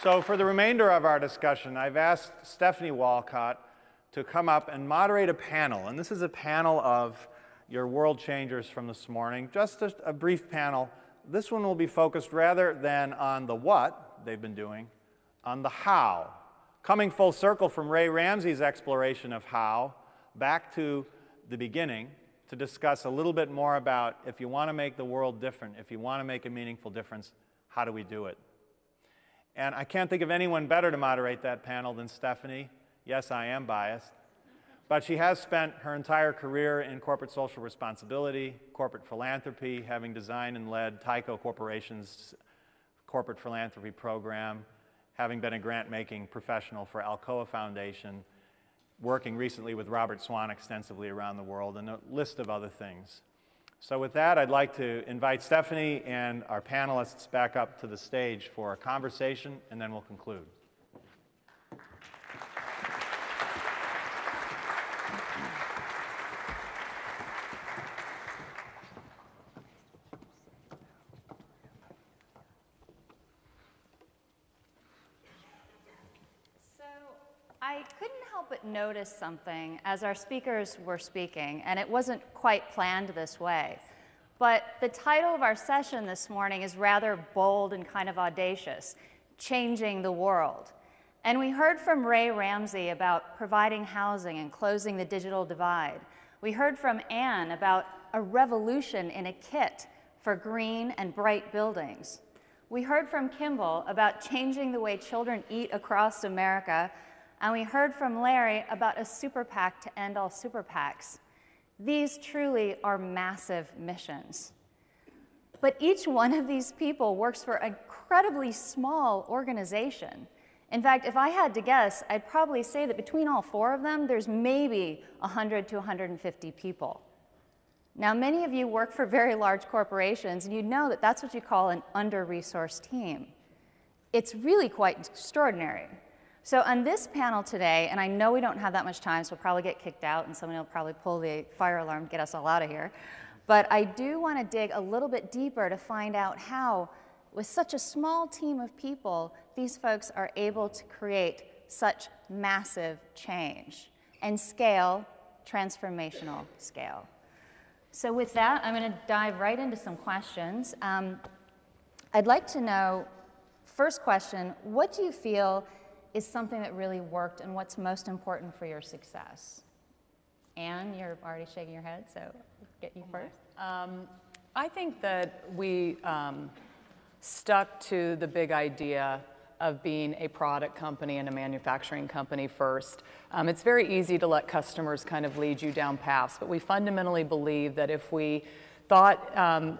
So for the remainder of our discussion, I've asked Stephanie Wolcott to come up and moderate a panel. And this is a panel of your world changers from this morning, just a brief panel. This one will be focused rather than on the what they've been doing, on the how. Coming full circle from Rey Ramsey's exploration of how, back to the beginning, to discuss a little bit more about if you want to make the world different, if you want to make a meaningful difference, how do we do it? And I can't think of anyone better to moderate that panel than Stephanie. Yes, I am biased. But she has spent her entire career in corporate social responsibility, corporate philanthropy, having designed and led Tyco Corporation's corporate philanthropy program, having been a grant-making professional for Alcoa Foundation, working recently with Robert Swan extensively around the world, and a list of other things. So with that, I'd like to invite Stephanie and our panelists back up to the stage for a conversation, and then we'll conclude. I couldn't help but notice something as our speakers were speaking, and it wasn't quite planned this way. But the title of our session this morning is rather bold and kind of audacious, Changing the World. And we heard from Rey Ramsey about providing housing and closing the digital divide. We heard from Anne about a revolution in a kit for green and bright buildings. We heard from Kimbal about changing the way children eat across America. And we heard from Larry about a super PAC to end all super PACs. These truly are massive missions. But each one of these people works for an incredibly small organization. In fact, if I had to guess, I'd probably say that between all four of them, there's maybe 100 to 150 people. Now, many of you work for very large corporations, and you know that that's what you call an under-resourced team. It's really quite extraordinary. So on this panel today, and I know we don't have that much time, so we'll probably get kicked out, and someone will probably pull the fire alarm, get us all out of here. But I do want to dig a little bit deeper to find out how, with such a small team of people, these folks are able to create such massive change and scale, transformational scale. So with that, I'm going to dive right into some questions. I'd like to know, first question, what do you feel is something that really worked and what's most important for your success? Anne, you're already shaking your head, so I'll get you first. I think that we stuck to the big idea of being a product company and a manufacturing company first. It's very easy to let customers kind of lead you down paths, but we fundamentally believe that if we thought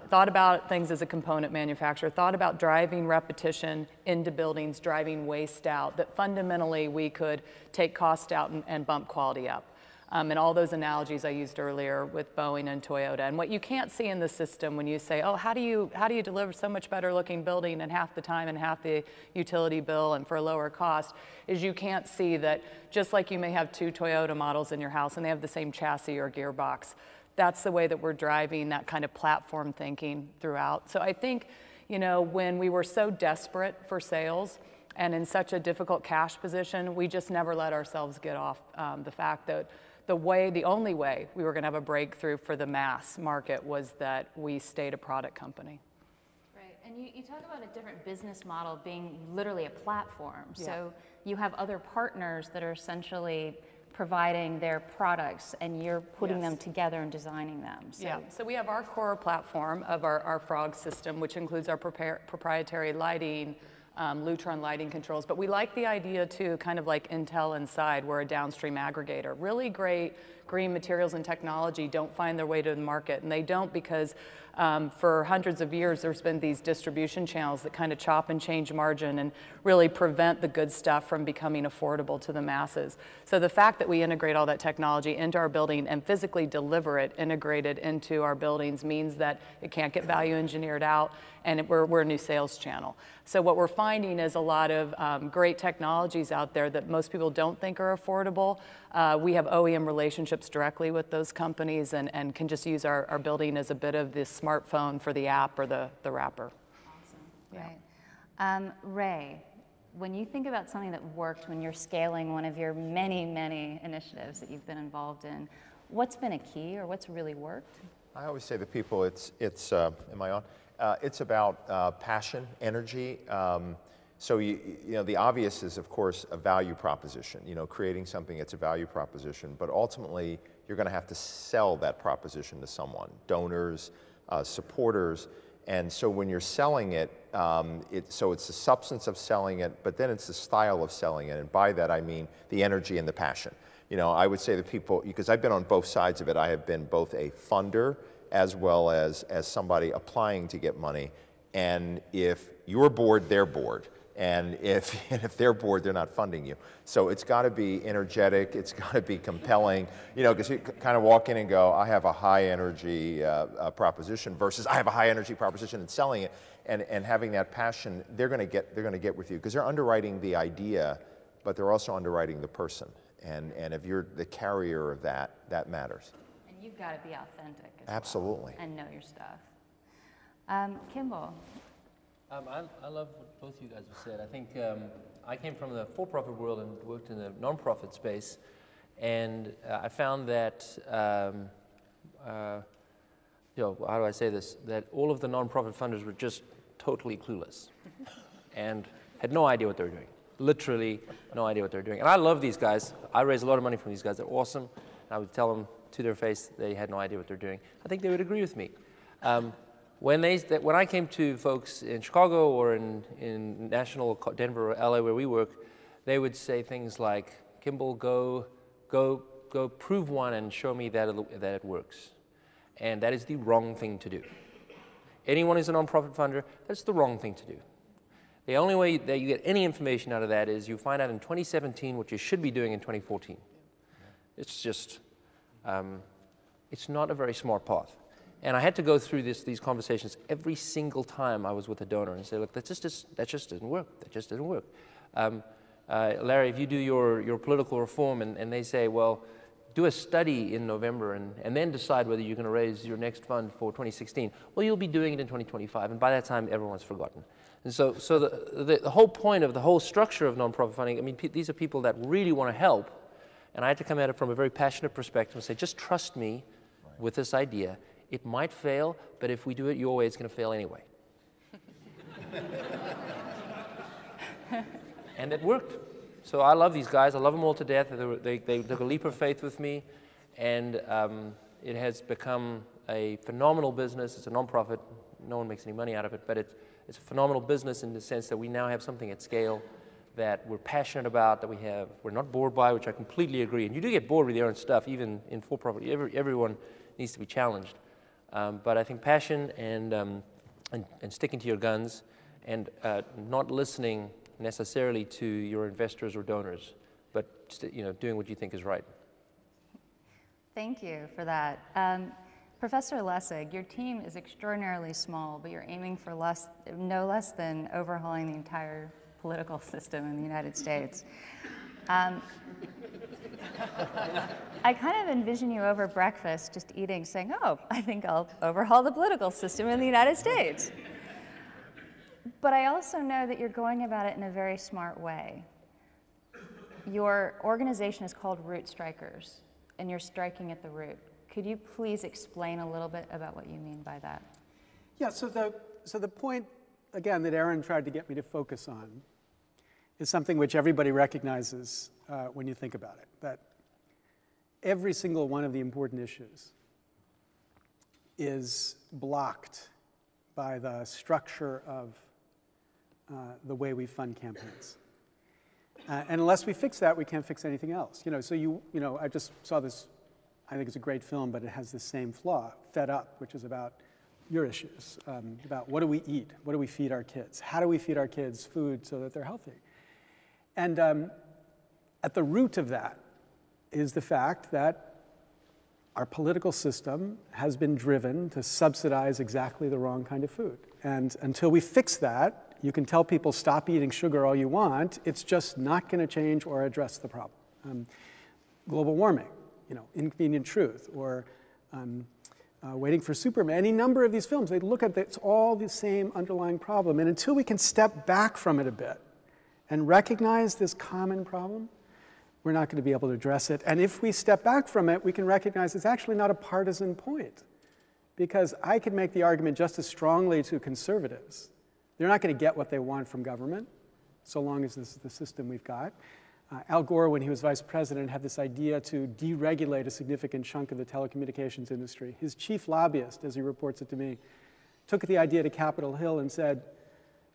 about things as a component manufacturer, thought about driving repetition into buildings, driving waste out, that fundamentally we could take cost out and bump quality up. And all those analogies I used earlier with Boeing and Toyota. And what you can't see in the system when you say, oh, how do you deliver so much better looking building in half the time and half the utility bill and for a lower cost, is you can't see that just like you may have two Toyota models in your house and they have the same chassis or gearbox, that's the way that we're driving that kind of platform thinking throughout. So I think, you know, when we were so desperate for sales and in such a difficult cash position, we just never let ourselves get off the fact that the only way we were going to have a breakthrough for the mass market was that we stayed a product company. Right, and you talk about a different business model being literally a platform. Yeah. So you have other partners that are essentially providing their products and you're putting Yes. them together and designing them. So. Yeah, so we have our core platform of our Frog system, which includes our proprietary lighting, Lutron lighting controls, but we like the idea too, kind of like Intel Inside, we're a downstream aggregator. Really great green materials and technology don't find their way to the market, and they don't because for hundreds of years there's been these distribution channels that kind of chop and change margin and really prevent the good stuff from becoming affordable to the masses. So the fact that we integrate all that technology into our building and physically deliver it integrated into our buildings means that it can't get value engineered out, and we're a new sales channel. So what we're finding is a lot of great technologies out there that most people don't think are affordable. We have OEM relationships directly with those companies and can just use our building as a bit of this smartphone for the app or the wrapper. Awesome, yeah. Right. Rey, when you think about something that worked when you're scaling one of your many, many initiatives that you've been involved in, what's been a key or what's really worked? I always say to people, it's am I on? It's about passion, energy. So you know, the obvious is, of course, a value proposition. You know, creating something that's a value proposition, but ultimately you're going to have to sell that proposition to someone, donors, supporters. And so when you're selling it, so it's the substance of selling it, but then it's the style of selling it. And by that I mean the energy and the passion. You know, I would say to people, because I've been on both sides of it, I have been both a funder as well as somebody applying to get money. And if you're bored, they're bored. And if they're bored, they're not funding you. So it's got to be energetic, it's got to be compelling, you know, because you kind of walk in and go, I have a high energy proposition versus I have a high energy proposition and selling it, and having that passion, they're going to get with you because they're underwriting the idea, but they're also underwriting the person. And if you're the carrier of that, that matters. And you've got to be authentic as Absolutely. well, and know your stuff. Kimbal. I love what both you guys have said. I think I came from the for-profit world and worked in the non-profit space, and I found that, you know, how do I say this, that all of the non-profit funders were just totally clueless and had no idea what they were doing. Literally no idea what they're doing. And I love these guys. I raise a lot of money from these guys. They're awesome. I would tell them to their face they had no idea what they're doing. I think they would agree with me. When I came to folks in Chicago or in national Denver or LA where we work, they would say things like, Kimbal, go prove one and show me that it works. And that is the wrong thing to do. Anyone who's a nonprofit funder, that's the wrong thing to do. The only way that you get any information out of that is you find out in 2017 what you should be doing in 2014. It's just, it's not a very smart path. And I had to go through these conversations every single time I was with a donor and say, look, that just doesn't work. That just doesn't work. Larry, if you do your political reform and they say, well, do a study in November and then decide whether you're going to raise your next fund for 2016, well, you'll be doing it in 2025. And by that time, everyone's forgotten. And so the whole point of the whole structure of nonprofit funding, I mean, these are people that really want to help. And I had to come at it from a very passionate perspective and say, just trust me with this idea. It might fail, but if we do it your way, it's going to fail anyway. And it worked. So I love these guys. I love them all to death. They took a leap of faith with me, and it has become a phenomenal business. It's a nonprofit. No one makes any money out of it, but it's a phenomenal business in the sense that we now have something at scale that we're passionate about, that we're not bored by, which I completely agree. And you do get bored with your own stuff, even in for-profit. Everyone needs to be challenged. But I think passion and sticking to your guns and not listening necessarily to your investors or donors, but doing what you think is right. Thank you for that. Professor Lessig, your team is extraordinarily small, but you're aiming for no less than overhauling the entire political system in the United States. I kind of envision you over breakfast just eating, saying, oh, I think I'll overhaul the political system in the United States. But I also know that you're going about it in a very smart way. Your organization is called Root Strikers, and you're striking at the root. Could you please explain a little bit about what you mean by that? Yeah, so the point, again, that Aaron tried to get me to focus on is something which everybody recognizes when you think about it, that every single one of the important issues is blocked by the structure of the way we fund campaigns. And unless we fix that, we can't fix anything else. I just saw this, I think it's a great film, but it has the same flaw, Fed Up, which is about your issues, about what do we eat? What do we feed our kids? How do we feed our kids food so that they're healthy? And at the root of that is the fact that our political system has been driven to subsidize exactly the wrong kind of food. And until we fix that, you can tell people stop eating sugar all you want, it's just not going to change or address the problem. Global warming, Inconvenient Truth, or Waiting for Superman, any number of these films, they look at it's all the same underlying problem. And until we can step back from it a bit and recognize this common problem, we're not going to be able to address it. And if we step back from it, we can recognize it's actually not a partisan point. Because I could make the argument just as strongly to conservatives. They're not going to get what they want from government, so long as this is the system we've got. Al Gore, when he was vice president, had this idea to deregulate a significant chunk of the telecommunications industry. His chief lobbyist, as he reports it to me, took the idea to Capitol Hill and said,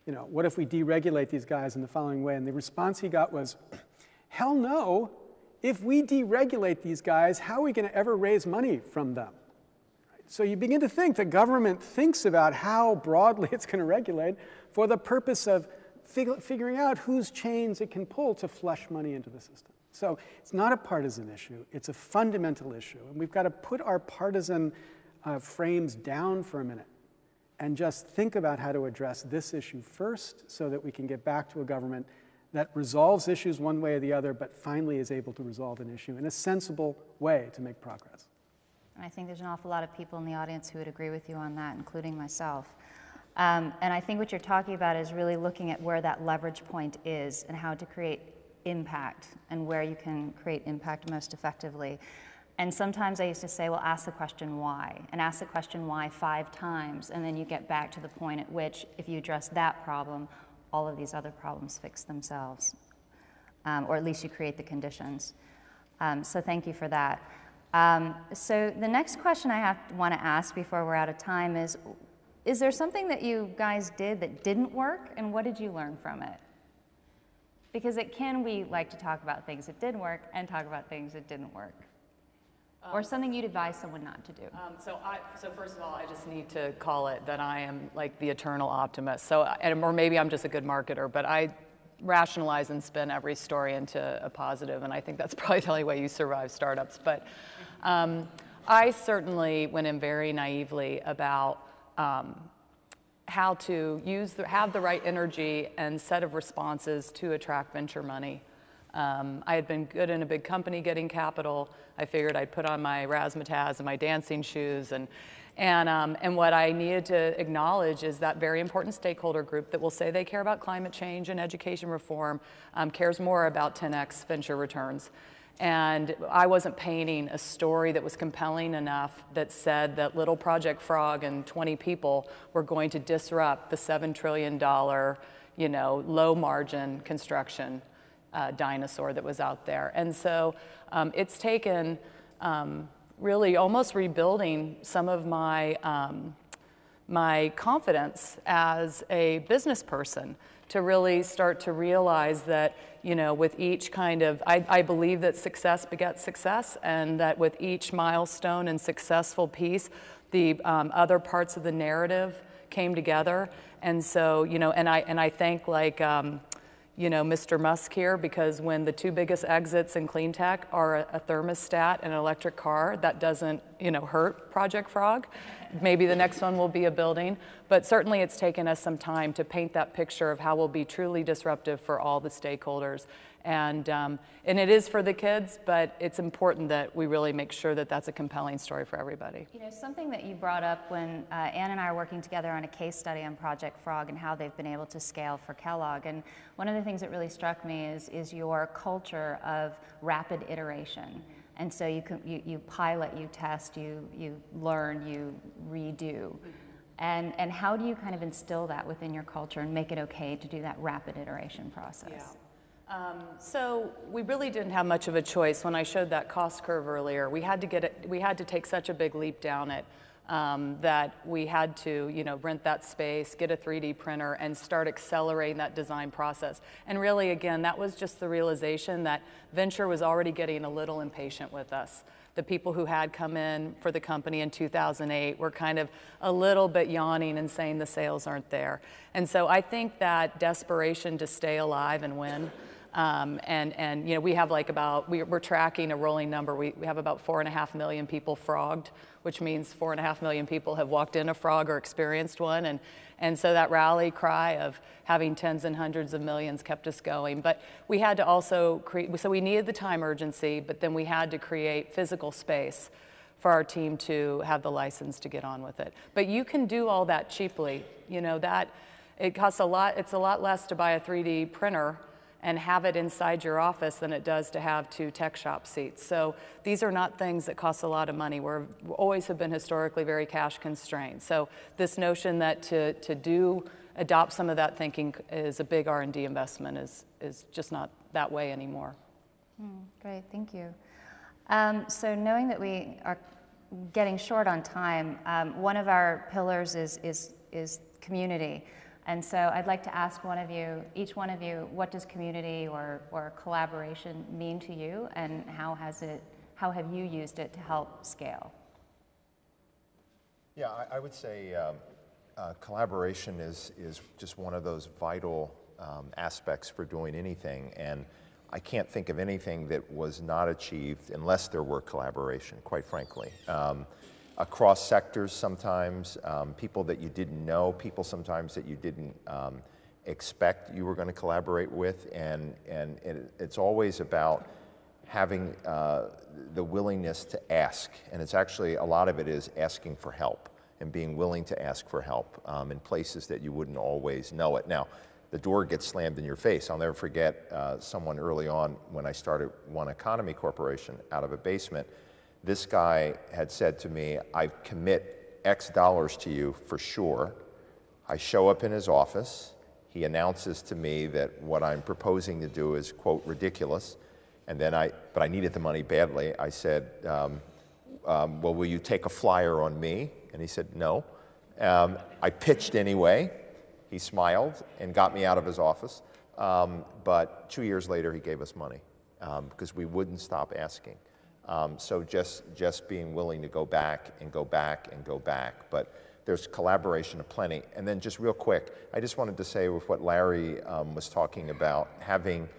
you know, what if we deregulate these guys in the following way? And the response he got was, hell no. If we deregulate these guys, how are we going to ever raise money from them? So you begin to think the government thinks about how broadly it's going to regulate for the purpose of figuring out whose chains it can pull to flush money into the system. So it's not a partisan issue. It's a fundamental issue. And we've got to put our partisan frames down for a minute and just think about how to address this issue first so that we can get back to a government that resolves issues one way or the other, but finally is able to resolve an issue in a sensible way to make progress. And I think there's an awful lot of people in the audience who would agree with you on that, including myself. And I think what you're talking about is really looking at where that leverage point is and how to create impact and where you can create impact most effectively. And sometimes I used to say, well, ask the question why, and ask the question why 5 times, and then you get back to the point at which, if you address that problem, all of these other problems fix themselves, or at least you create the conditions. So thank you for that. So the next question I want to ask before we're out of time is there something that you guys did that didn't work, and what did you learn from it? Because we like to talk about things that did work and talk about things that didn't work. Or something you'd advise someone not to do. So first of all, I just need to call it that I am like the eternal optimist. Or maybe I'm just a good marketer, but I rationalize and spin every story into a positive, and I think that's probably the only way you survive startups. But I certainly went in very naively about how to have the right energy and set of responses to attract venture money. I had been good in a big company getting capital. I figured I'd put on my razzmatazz and my dancing shoes, and what I needed to acknowledge is that very important stakeholder group that will say they care about climate change and education reform, cares more about 10x venture returns. And I wasn't painting a story that was compelling enough that said that little Project Frog and 20 people were going to disrupt the $7 trillion, low margin construction dinosaur that was out there. And so it's taken really almost rebuilding some of my my confidence as a business person to really start to realize that, with each kind of, I believe that success begets success, and that with each milestone and successful piece, the other parts of the narrative came together. And so, and I think Mr. Musk here, because when the 2 biggest exits in clean tech are a thermostat and an electric car, that doesn't, hurt Project Frog. Maybe the next one will be a building, but certainly it's taken us some time to paint that picture of how we'll be truly disruptive for all the stakeholders. And it is for the kids, but it's important that we really make sure that that's a compelling story for everybody. Something that you brought up when Ann and I are working together on a case study on Project Frog and how they've been able to scale for Kellogg. And one of the things that really struck me is your culture of rapid iteration. And so you pilot, you test, you learn, you redo. And how do you kind of instill that within your culture and make it okay to do that rapid iteration process? Yeah. So we really didn't have much of a choice. When I showed that cost curve earlier, we had to take such a big leap down it that we had to, rent that space, get a 3D printer, and start accelerating that design process. And really, again, that was just the realization that venture was already getting a little impatient with us. The people who had come in for the company in 2008 were kind of a little bit yawning and saying the sales aren't there. And so I think that desperation to stay alive and win. We have we're tracking a rolling number. We have about 4.5 million people frogged, which means 4.5 million people have walked in a frog or experienced one. And so that rally cry of having tens and hundreds of millions kept us going. But we had to also create, so we needed the time urgency, but then we had to create physical space for our team to have the license to get on with it. But you can do all that cheaply. That it costs a lot. It's a lot less to buy a 3D printer and have it inside your office than it does to have 2 tech shop seats. So these are not things that cost a lot of money. We always have been historically very cash constrained. So this notion that to adopt some of that thinking is a big R&D investment is just not that way anymore. Great, thank you. So knowing that we are getting short on time, one of our pillars is community. And so I'd like to ask each one of you, what does community or collaboration mean to you, and how have you used it to help scale? Yeah, I would say collaboration is just one of those vital aspects for doing anything, and I can't think of anything that was not achieved unless there were collaboration, quite frankly. Across sectors sometimes, people that you didn't know, people sometimes that you didn't expect you were going to collaborate with, and it's always about having the willingness to ask, and it's actually, a lot of it is asking for help and being willing to ask for help in places that you wouldn't always know it. Now, the door gets slammed in your face. I'll never forget someone early on when I started One Economy Corporation out of a basement. This guy had said to me, I commit X dollars to you for sure. I show up in his office. He announces to me that what I'm proposing to do is, quote, ridiculous. And then but I needed the money badly. I said, well, will you take a flyer on me? And he said, no. I pitched anyway. He smiled and got me out of his office. But 2 years later, he gave us money because we wouldn't stop asking. So just being willing to go back and go back and go back. But there's collaboration aplenty. And then just real quick, I just wanted to say with what Larry was talking about, having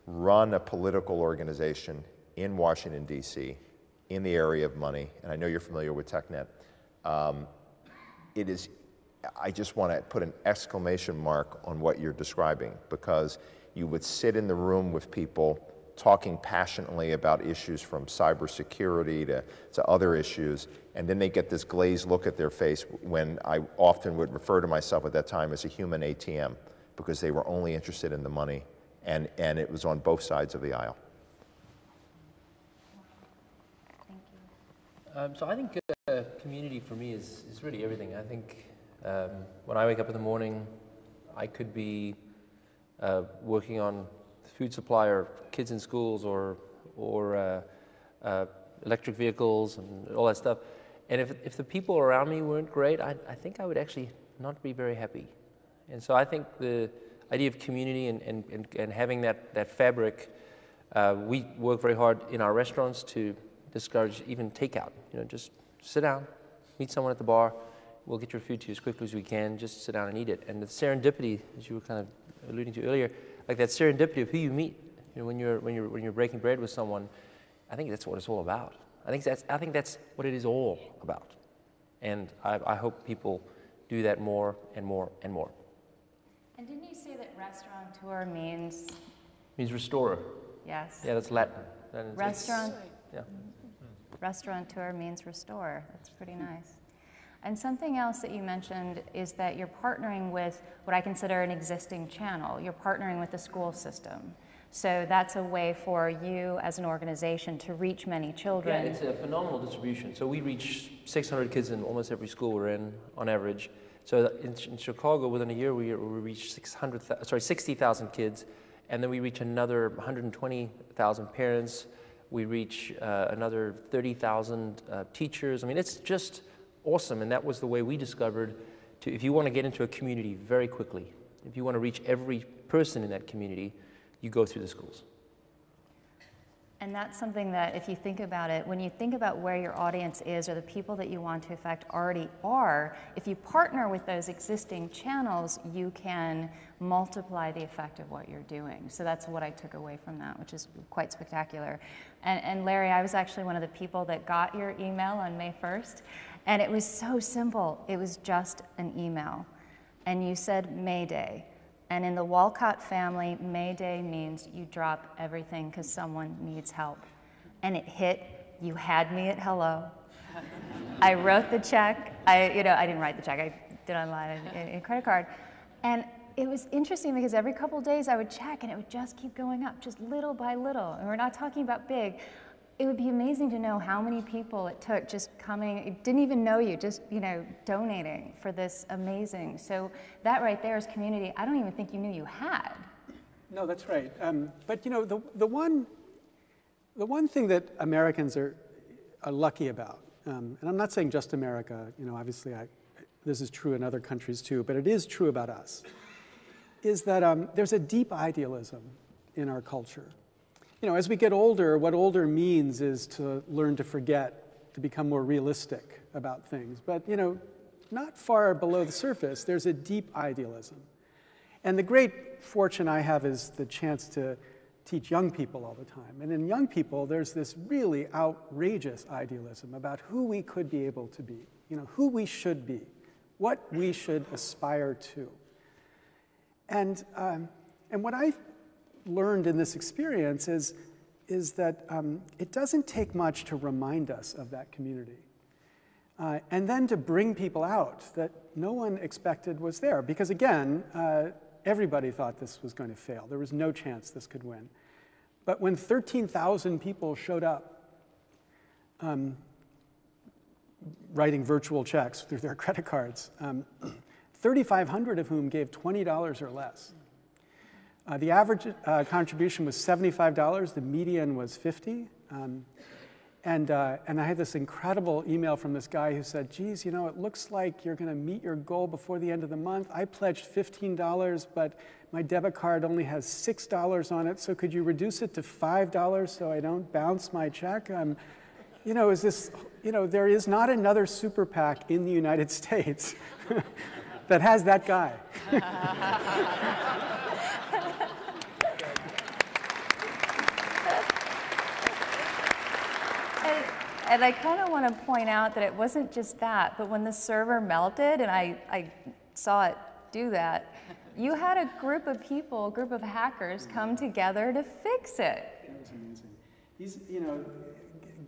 run a political organization in Washington, D.C., in the area of money, and I know you're familiar with TechNet, I just want to put an exclamation mark on what you're describing, because you would sit in the room with people talking passionately about issues from cybersecurity to other issues, and then they get this glazed look at their face when I often would refer to myself at that time as a human ATM, because they were only interested in the money, and it was on both sides of the aisle. Thank you. So I think community for me is really everything. I think when I wake up in the morning, I could be working on food supply or kids in schools or electric vehicles and all that stuff. And if the people around me weren't great, I think I would actually not be very happy. And so I think the idea of community and having that fabric, we work very hard in our restaurants to discourage even takeout. You know, just sit down, meet someone at the bar, we'll get your food to you as quickly as we can, just sit down and eat it. And the serendipity, as you were kind of alluding to earlier, like that serendipity of who you meet, you know, when you're breaking bread with someone, I think that's what it's all about. I think that's what it is all about. And I hope people do that more and more and more. And didn't you say that restaurateur means? Means restorer. Yes. Yeah, that's Latin. Yeah. Restaurateur means restore. That's pretty nice. And something else that you mentioned is that you're partnering with what I consider an existing channel. You're partnering with the school system. So that's a way for you as an organization to reach many children. Yeah, it's a phenomenal distribution. So we reach 600 kids in almost every school we're in on average. So in Chicago, within a year, we reach 60,000 kids, and then we reach another 120,000 parents. We reach another 30,000 teachers. I mean, it's just awesome, and that was the way we discovered if you want to get into a community very quickly, if you want to reach every person in that community, you go through the schools. And that's something that, if you think about it, when you think about where your audience is or the people that you want to affect already are, if you partner with those existing channels, you can multiply the effect of what you're doing. So that's what I took away from that, which is quite spectacular. And Larry, I was actually one of the people that got your email on May 1st, and it was so simple. It was just an email. And you said May Day. And in the Wolcott family, May Day means you drop everything because someone needs help. And it hit. You had me at hello. I wrote the check. I didn't write the check. I did online in credit card. And it was interesting because every couple days I would check and it would just keep going up, just little by little. And we're not talking about big. It would be amazing to know how many people it took just coming, didn't even know you, just, you know, donating for this amazing. So that right there is community I don't even think you knew you had. No, that's right. But you know, the one thing that Americans are lucky about, and I'm not saying just America, you know, obviously this is true in other countries too, but it is true about us, is that there's a deep idealism in our culture. You know, as we get older, what older means is to learn to forget, to become more realistic about things. But, you know, not far below the surface, there's a deep idealism. And the great fortune I have is the chance to teach young people all the time. And in young people, there's this really outrageous idealism about who we could be able to be, you know, who we should be, what we should aspire to. And what I learned in this experience is that it doesn't take much to remind us of that community. And then to bring people out that no one expected was there. Because again, everybody thought this was going to fail. There was no chance this could win. But when 13,000 people showed up writing virtual checks through their credit cards, 3,500 of whom gave $20 or less. The average contribution was $75. The median was $50. And I had this incredible email from this guy who said, geez, you know, it looks like you're going to meet your goal before the end of the month. I pledged $15, but my debit card only has $6 on it, so could you reduce it to $5 so I don't bounce my check? You know, there is not another super PAC in the United States that has that guy. And I kind of want to point out that it wasn't just that, but when the server melted, and I saw it do that, you had a group of people, a group of hackers come together to fix it. It was amazing. These, you know,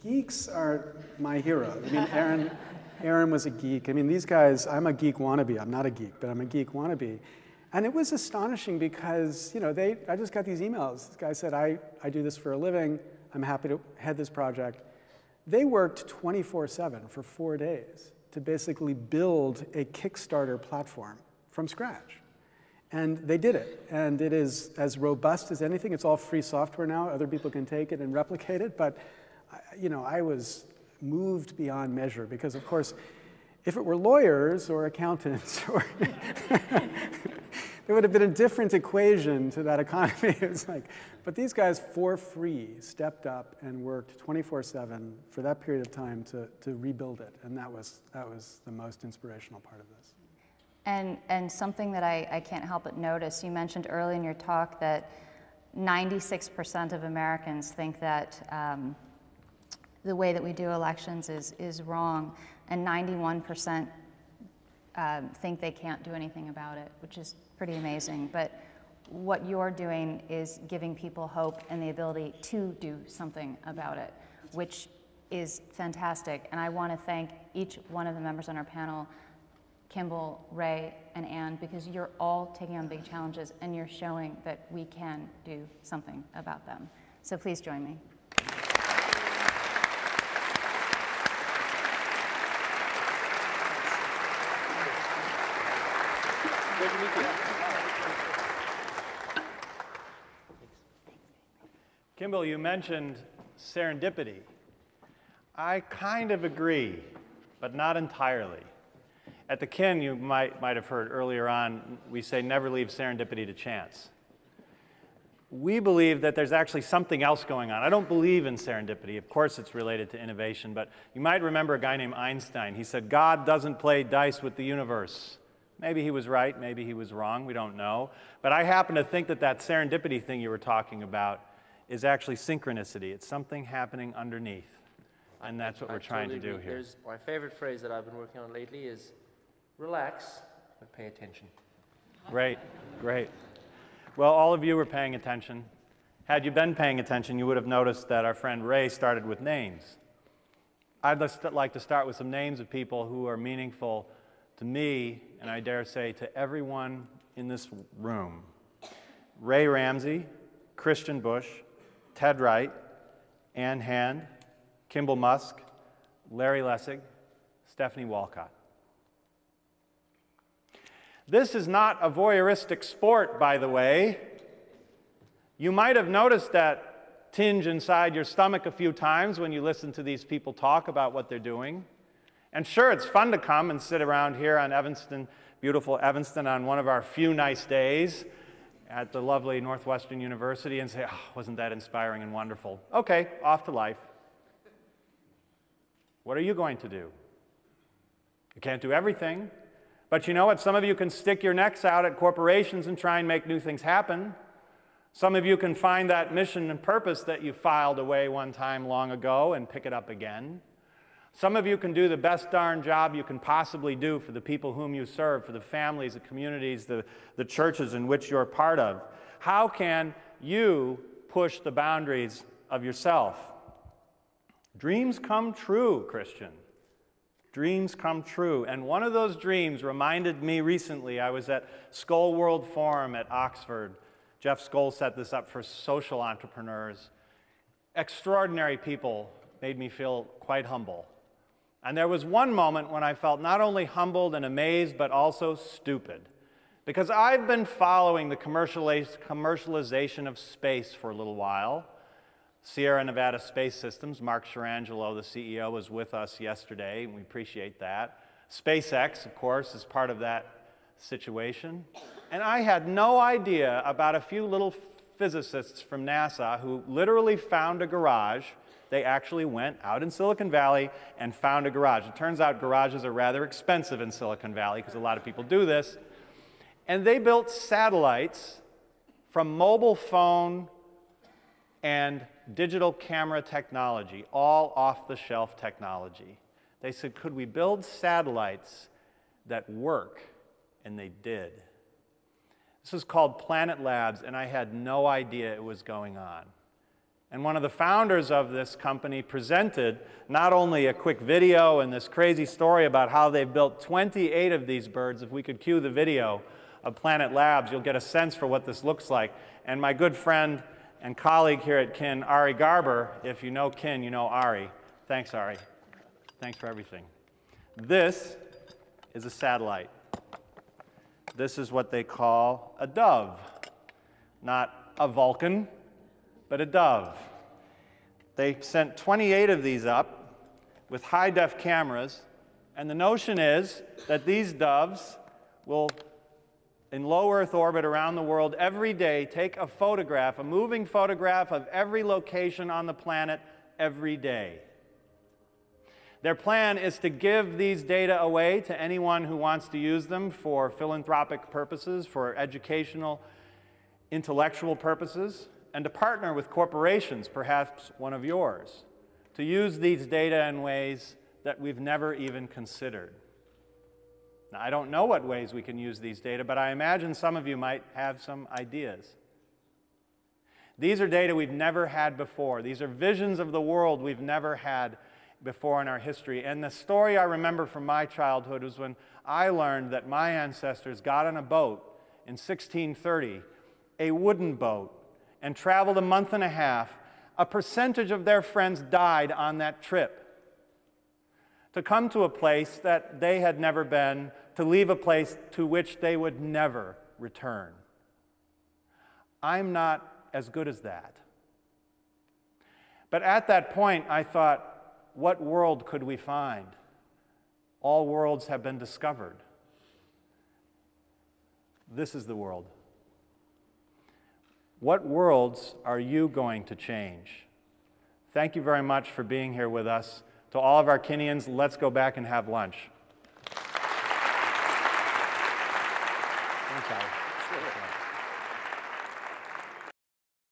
geeks are my hero. I mean, Aaron was a geek. I mean, these guys, I'm a geek wannabe. I'm not a geek, but I'm a geek wannabe. And it was astonishing because, you know, I just got these emails. This guy said, I do this for a living. I'm happy to head this project. They worked 24/7 for 4 days to basically build a Kickstarter platform from scratch. And they did it. And it is as robust as anything. It's all free software now. Other people can take it and replicate it. But, you know, I was moved beyond measure because, of course, if it were lawyers or accountants, or there would have been a different equation to that economy. It's like, but these guys, for free, stepped up and worked 24/7 for that period of time to rebuild it, and that was the most inspirational part of this. And something that I can't help but notice, you mentioned early in your talk that 96% of Americans think that the way that we do elections is wrong, and 91% think they can't do anything about it, which is pretty amazing. But what you're doing is giving people hope and the ability to do something about it, which is fantastic. And I want to thank each one of the members on our panel, Kimbal, Ray, and Anne, because you're all taking on big challenges and you're showing that we can do something about them. So please join me. Great to meet you. Kimbal, you mentioned serendipity. I kind of agree, but not entirely. At the Kin, you might have heard earlier on, we say never leave serendipity to chance. We believe that there's actually something else going on. I don't believe in serendipity. Of course it's related to innovation, but you might remember a guy named Einstein. He said, God doesn't play dice with the universe. Maybe he was right, maybe he was wrong, we don't know. But I happen to think that that serendipity thing you were talking about is actually synchronicity. It's something happening underneath. And that's what we're trying to do here. My favorite phrase that I've been working on lately is relax, but pay attention. Great, great. Well, all of you were paying attention. Had you been paying attention, you would have noticed that our friend Ray started with names. I'd like to start with some names of people who are meaningful to me, and I dare say to everyone in this room. Rey Ramsey, Christian Bush, Ted Wright, Ann Hand, Kimbal Musk, Larry Lessig, Stephanie Wolcott. This is not a voyeuristic sport, by the way. You might have noticed that tinge inside your stomach a few times when you listen to these people talk about what they're doing. And sure, it's fun to come and sit around here on Evanston, beautiful Evanston, on one of our few nice days at the lovely Northwestern University and say, oh, wasn't that inspiring and wonderful? Okay, off to life. What are you going to do? You can't do everything. But you know what? Some of you can stick your necks out at corporations and try and make new things happen. Some of you can find that mission and purpose that you filed away one time long ago and pick it up again. Some of you can do the best darn job you can possibly do for the people whom you serve, for the families, the communities, the churches in which you're part of. How can you push the boundaries of yourself? Dreams come true, Christian. Dreams come true. And one of those dreams reminded me recently, I was at Skoll World Forum at Oxford. Jeff Skoll set this up for social entrepreneurs. Extraordinary people, made me feel quite humble. And there was one moment when I felt not only humbled and amazed, but also stupid. Because I've been following the commercialization of space for a little while. Sierra Nevada Space Systems, Mark Sharangelo, the CEO, was with us yesterday, and we appreciate that. SpaceX, of course, is part of that situation. And I had no idea about a few little physicists from NASA who literally found a garage. They actually went out in Silicon Valley and found a garage. It turns out garages are rather expensive in Silicon Valley because a lot of people do this. And they built satellites from mobile phone and digital camera technology, all off-the-shelf technology. They said, could we build satellites that work? And they did. This was called Planet Labs, and I had no idea it was going on. And one of the founders of this company presented not only a quick video and this crazy story about how they've built 28 of these birds. If we could cue the video of Planet Labs, you'll get a sense for what this looks like. And my good friend and colleague here at Kin, Ari Garber, if you know Kin, you know Ari. Thanks, Ari. Thanks for everything. This is a satellite. This is what they call a dove. Not a Vulcan, but a dove. They sent 28 of these up with high-def cameras, and the notion is that these doves will, in low Earth orbit around the world every day, take a photograph, a moving photograph of every location on the planet every day. Their plan is to give these data away to anyone who wants to use them for philanthropic purposes, for educational, intellectual purposes, and to partner with corporations, perhaps one of yours, to use these data in ways that we've never even considered. Now, I don't know what ways we can use these data, but I imagine some of you might have some ideas. These are data we've never had before. These are visions of the world we've never had before in our history. And the story I remember from my childhood was when I learned that my ancestors got on a boat in 1630, a wooden boat, and traveled a month and a half. A percentage of their friends died on that trip to come to a place that they had never been, to leave a place to which they would never return. I'm not as good as that. But at that point, I thought, what world could we find? All worlds have been discovered. This is the world. What worlds are you going to change? Thank you very much for being here with us. To all of our Kinians, let's go back and have lunch. Thanks, Al.